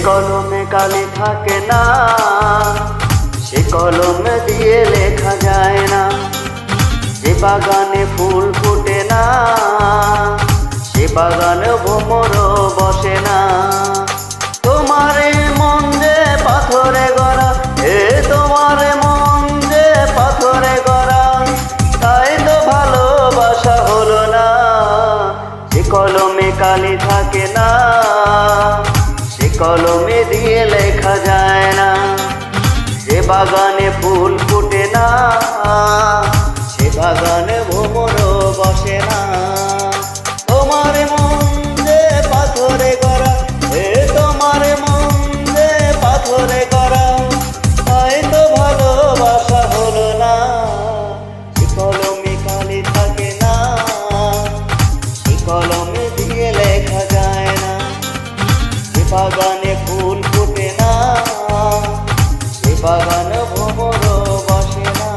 কলমে কালি থাকে না, সে কলম দিয়ে লেখা যায় না। যে বাগানে ফুল ফোটে না, সে বাগানে ভ্রমর বসে না। তোমার মন যে পাথরে গড়া, তোমার মন যে পাথরে গড়া, তাই তো ভালোবাসা হলো না। সে কলমে কালি থাকে না, সে কলমে দিয়ে লেখা যায় না। যে বাগানে ফুল ফোটে না, সে বাগানে ভ্রমর বসে না। তোমার মন যে পাথরে গড়া, তোমার মন যে পাথরে গড়া, তাই তো ভালোবাসা হলো না। সে কলমে কালি থাকে না, সে কলমে দিয়ে লেখা যায় না। যে বাগানে ফুল ফোটে না, সে বাগানে ভ্রমর বসে না।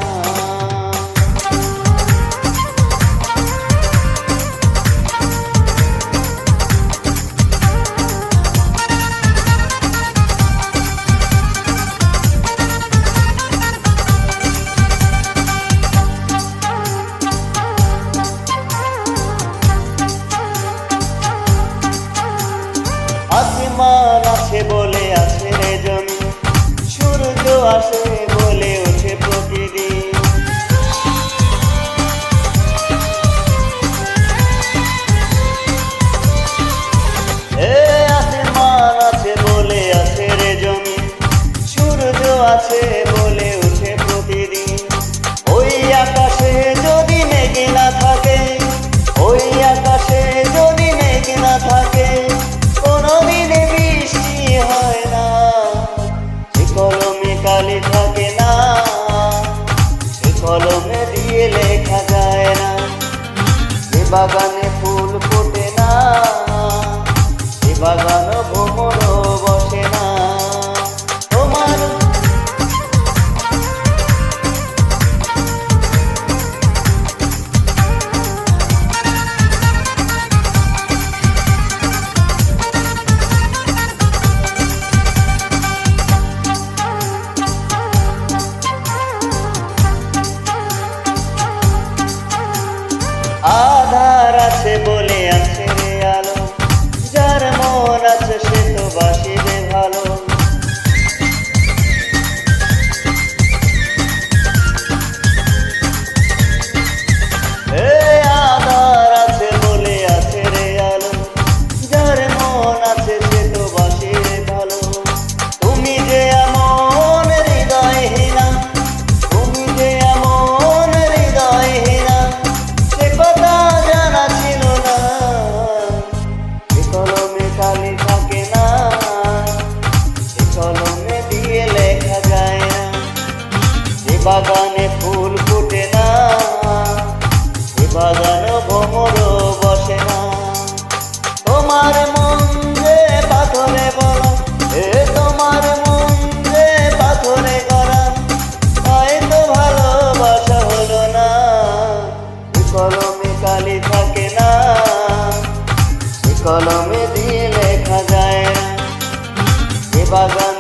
আসমান আছে বলে আছে রে জমি, সূর্য আসে বলে ওঠে প্রতিদিন। আসমান আছে বলে আছে রে জমি, সূর্য আছে বলে ওঠে প্রতিদিন। ওই আকাশে যদি মেঘ না থাকে, ওই আকাশে যদি মেঘ না থাকে, কোনদিন বৃষ্টি হয় না। সে কলমে কালি থাকে না, সে কলমে দিয়ে লেখা যায় না। সে বাগানে ফুল ফোটে না, সে বাগানে ভ্রমর বসে না। তোমার আধার আছে বলে আছে রে আলো, যার মন আছে সে তো বাসিবে ভালো। আধার আছে বলে আছে রে আলো, যার মন আছে সে তো বাসিবে ভালো। তুমি যে এমন হৃদয়হীনা, তুমি যে এমন হৃদয়হীনা, সে কথা জানা ছিল না। সে কলমে কালি থাকে না, সে কলমে দিয়ে লেখা যায় না। যে বাগানে ফুল ফোটে না, সে বাগানে ভ্রমর বসে না। তোমার মন যে পাথরে গড়া, তোমার মন যে পাথরে গড়া, তাই তো ভালোবাসা হলো না। সে কলমে কালি থাকে না, সে কলমে দিয়ে লেখা যায় না। সে বাগান